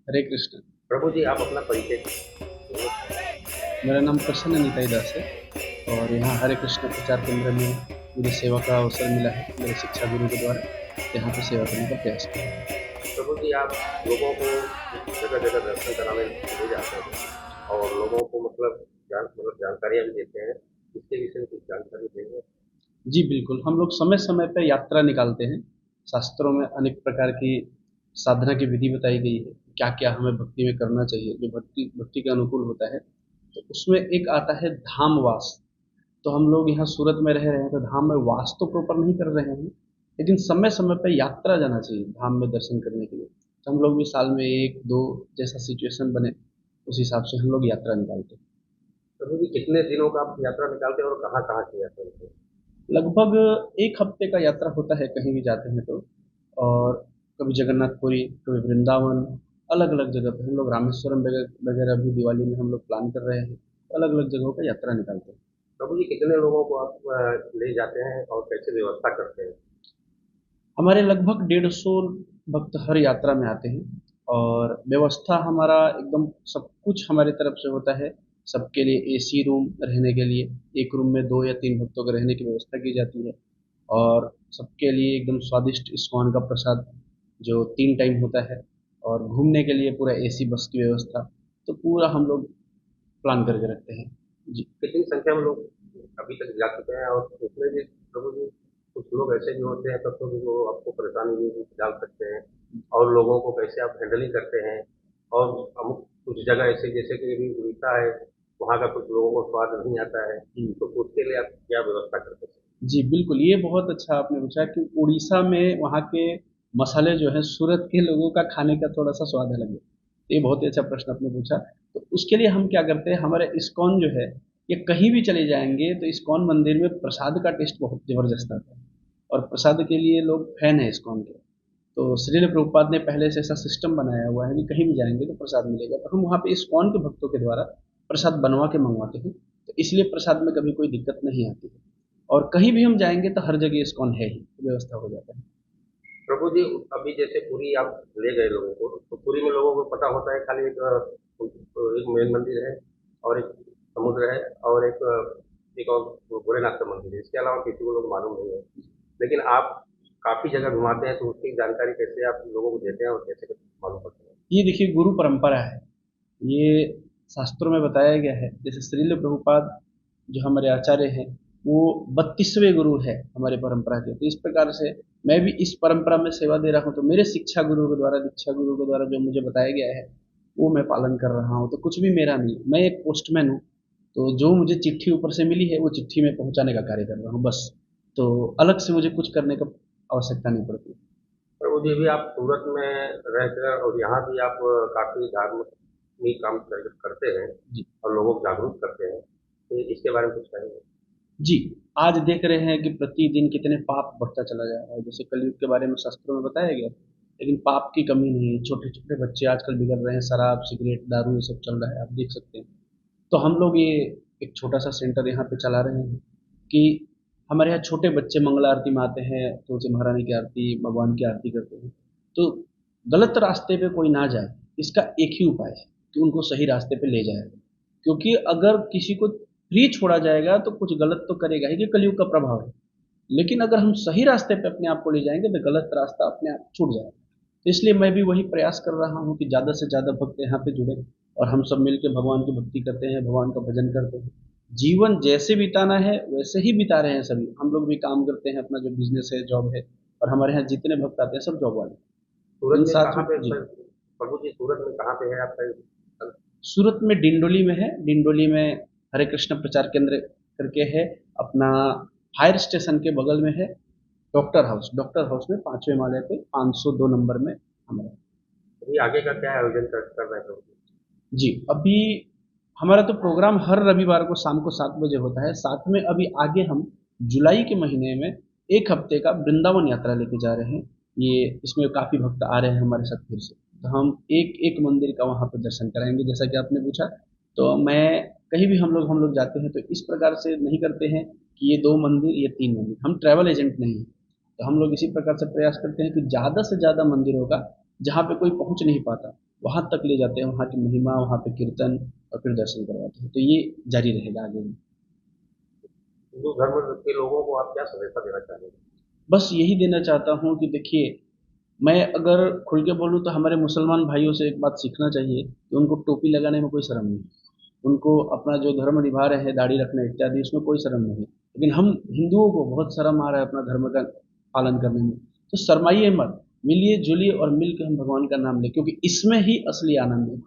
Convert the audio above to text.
हरे कृष्ण। प्रभु जी, आप अपना परिचय दीजिए। मेरा नाम प्रसन्न निताई दास है और यहाँ हरे कृष्ण प्रचार केंद्र में मुझे सेवा का अवसर मिला है मेरे शिक्षा गुरु के द्वारा। यहाँ पे सेवा करने का प्रयास कर रहा हूँ। प्रभु जी, आप लोगों को जगह-जगह दर्शन कराने ले जाते हैं और लोगों को जानकारियाँ भी देते हैं। इसके विषय में कुछ जानकारी देंगे? जी बिल्कुल, हम लोग समय समय पे यात्रा निकालते हैं। शास्त्रों में अनेक प्रकार की साधना की विधि बताई गई है, क्या क्या हमें भक्ति में करना चाहिए जो भक्ति भक्ति के अनुकूल होता है। तो उसमें एक आता है धामवास। तो हम लोग यहाँ सूरत में रह रहे हैं तो धाम में वास तो प्रॉपर नहीं कर रहे हैं, लेकिन समय समय पर यात्रा जाना चाहिए धाम में दर्शन करने के लिए। तो हम लोग भी साल में एक दो जैसा सिचुएशन बने उस हिसाब से हम लोग यात्रा निकालते हैं। प्रभु जी, कितने दिनों का आप यात्रा निकालते हैं और कहाँ-कहाँ की यात्रा करते हैं? लगभग एक हफ्ते का यात्रा होता है कहीं भी जाते हैं तो। और कभी जगन्नाथपुरी, कभी वृंदावन, अलग अलग जगह पे हम लोग रामेश्वरम वगैरह वगैरह भी दिवाली में हम लोग प्लान कर रहे हैं। अलग अलग जगहों पर यात्रा निकालते हैं। प्रभु जी, कितने लोगों को आप ले जाते हैं और कैसे व्यवस्था करते हैं? हमारे लगभग 150 भक्त हर यात्रा में आते हैं और व्यवस्था हमारा एकदम सब कुछ हमारी तरफ से होता है। सबके लिए एसी रूम रहने के लिए, एक रूम में 2 या 3 भक्तों के रहने की व्यवस्था की जाती है। और सबके लिए एकदम स्वादिष्ट इस्कॉन का प्रसाद जो 3 टाइम होता है। और घूमने के लिए पूरा एसी बस की व्यवस्था। तो पूरा हम लोग प्लान करके रखते हैं। जी। कितनी संख्या में लोग अभी तक जा चुके हैं और उसमें भी प्रभु जी कुछ लोग ऐसे भी होते हैं तब तो भी वो आपको परेशानी में भी डाल सकते हैं और लोगों को कैसे आप हैंडलिंग करते हैं और अमुक कुछ जगह ऐसे जैसे कि अभी उड़ीसा है, वहाँ का कुछ लोगों को स्वाद नहीं आता है, जी। तो उसके लिए आप क्या व्यवस्था करते हैं? जी, बिल्कुल, ये बहुत अच्छा आपने पूछा कि उड़ीसा में वहाँ के मसाले जो हैं, सूरत के लोगों का खाने का थोड़ा-सा स्वाद अलग है। ये बहुत ही अच्छा प्रश्न आपने पूछा। तो उसके लिए हम क्या करते हैं, हमारे इस्कॉन जो है, ये कहीं भी चले जाएँगे तो इस्कॉन मंदिर में प्रसाद का टेस्ट बहुत ज़बरदस्त आता है। और प्रसाद के लिए लोग फ़ैन हैं इस्कॉन के। तो श्रील प्रभुपाद ने पहले से ऐसा सिस्टम बनाया हुआ है कि कहीं भी जाएँगे तो प्रसाद मिलेगा। तो हम वहाँ पे इस्कॉन के भक्तों के द्वारा प्रसाद बनवा के मँगवाते हैं। तो इसलिए प्रसाद में कभी कोई दिक्कत नहीं आती है। और कहीं भी हम जाएँगे तो हर जगह इस्कॉन है ही, व्यवस्था हो जाता है। प्रभु जी, अभी जैसे पुरी आप ले गए लोगों को, तो पुरी में लोगों को पता होता है खाली एक मेन मंदिर है और एक समुद्र है और एक और भोलेनाथ का मंदिर है। इसके अलावा किसी को लोग मालूम नहीं है। लेकिन आप काफ़ी जगह घुमाते हैं, तो उसकी जानकारी कैसे आप लोगों को देते हैं और कैसे मालूम करते हैं? ये देखिए गुरु परंपरा है। ये शास्त्रों में बताया गया है। जैसे श्रील प्रभुपाद जो हमारे आचार्य हैं, वो 32वें गुरु है हमारे परंपरा के। तो इस प्रकार से मैं भी इस परंपरा में सेवा दे रहा हूँ, तो मेरे शिक्षा गुरु के द्वारा, दीक्षा गुरु के द्वारा जो मुझे बताया गया है, वो मैं पालन कर रहा हूँ। तो कुछ भी मेरा नहीं, मैं एक पोस्टमैन हूँ। तो जो मुझे चिट्ठी ऊपर से मिली है, वो चिट्ठी मैं पहुँचाने का कार्य कर रहा हूँ बस। तो अलग से मुझे कुछ करने का आवश्यकता नहीं पड़ती। प्रभु जी, अभी आप सूरत में रहकर और यहाँ भी आप काफ़ी धार्मिक काम करते हैं जी। और लोगों को जागरूक करते हैं। तो इसके बारे में कुछ कहेंगे? जी, आज देख रहे हैं कि प्रतिदिन कितने पाप बढ़ता चला जा रहा है। जैसे कलयुग के बारे में शास्त्रों में बताया गया है, लेकिन पाप की कमी नहीं है। छोटे-छोटे बच्चे आजकल बिगड़ रहे हैं, शराब, सिगरेट, दारू ये सब चल रहा है, आप देख सकते हैं। तो हम लोग ये एक छोटा-सा सेंटर यहाँ पे चला रहे हैं कि हमारे यहाँ छोटे बच्चे मंगला आरती में आते हैं, तुलसी महारानी की आरती, भगवान की आरती करते हैं। तो गलत रास्ते पे कोई ना जाए, इसका एक ही उपाय है कि उनको सही रास्ते पे ले जाया जाए। क्योंकि अगर किसी को फ्री छोड़ा जाएगा तो कुछ गलत तो करेगा ही, ये कलयुग का प्रभाव है। लेकिन अगर हम सही रास्ते पे अपने आप को ले जाएंगे तो गलत रास्ता अपने आप छूट जाएगा। तो इसलिए मैं भी वही प्रयास कर रहा हूँ कि ज़्यादा से ज़्यादा भक्त यहाँ पे जुड़े और हम सब मिलकर भगवान की भक्ति करते हैं, भगवान का भजन करते हैं। जीवन जैसे बिताना है वैसे ही बिता रहे हैं सभी। हम लोग भी काम करते हैं, अपना जो बिजनेस है, जॉब है। और हमारे यहाँ जितने भक्त आते हैं सब जॉब वाले हैं। सूरत इन में साथ कहाँ में पे जी। प्रभु जी, सूरत में कहाँ पे है आपका ये स्थल? सूरत में डिंडोली में है। डिंडोली में हरे कृष्ण प्रचार केंद्र करके है अपना। फायर स्टेशन के बगल में है डॉक्टर हाउस में 5वें माले पे 502 नंबर में हमारा। अभी आगे का क्या आयोजन कर रहे हैं प्रभु जी? जी, अभी हमारा तो प्रोग्राम हर रविवार को शाम को 7 बजे होता है। साथ में अभी आगे हम जुलाई के महीने में एक हफ्ते का वृंदावन यात्रा लेके जा रहे हैं। ये इसमें काफ़ी भक्त आ रहे हैं हमारे साथ फिर से। तो हम एक एक मंदिर का वहाँ पे दर्शन कराएंगे जैसा कि आपने पूछा। तो मैं कहीं भी हम लोग जाते हैं तो इस प्रकार से नहीं करते हैं कि ये 2 मंदिर, ये 3 मंदिर। हम ट्रैवल एजेंट नहीं हैं। तो हम लोग इसी प्रकार से प्रयास करते हैं कि ज़्यादा से ज़्यादा मंदिर होगा जहाँ पे कोई पहुँच नहीं पाता, वहाँ तक ले जाते हैं, वहाँ की महिमा, वहाँ पे कीर्तन और फिर दर्शन करवाते हैं। तो ये जारी रहेगा आगे भी। हिंदू धर्म के लोगों को आप क्या संदेशा देना चाहेंगे? बस यही देना चाहता हूँ कि देखिए, मैं अगर खुल के बोलूँ तो हमारे मुसलमान भाइयों से एक बात सीखना चाहिए कि उनको टोपी लगाने में कोई शर्म नहीं है। उनको अपना जो धर्म निभा रहे हैं, दाढ़ी रखना इत्यादि, उसमें कोई शर्म नहीं है। लेकिन हम हिंदुओं को बहुत शर्म आ रहा है अपना धर्म का पालन करने में। तो शर्माइए मत, मिलिए जुलिए और मिल के हम भगवान का नाम लें, क्योंकि इसमें ही असली आनंद है।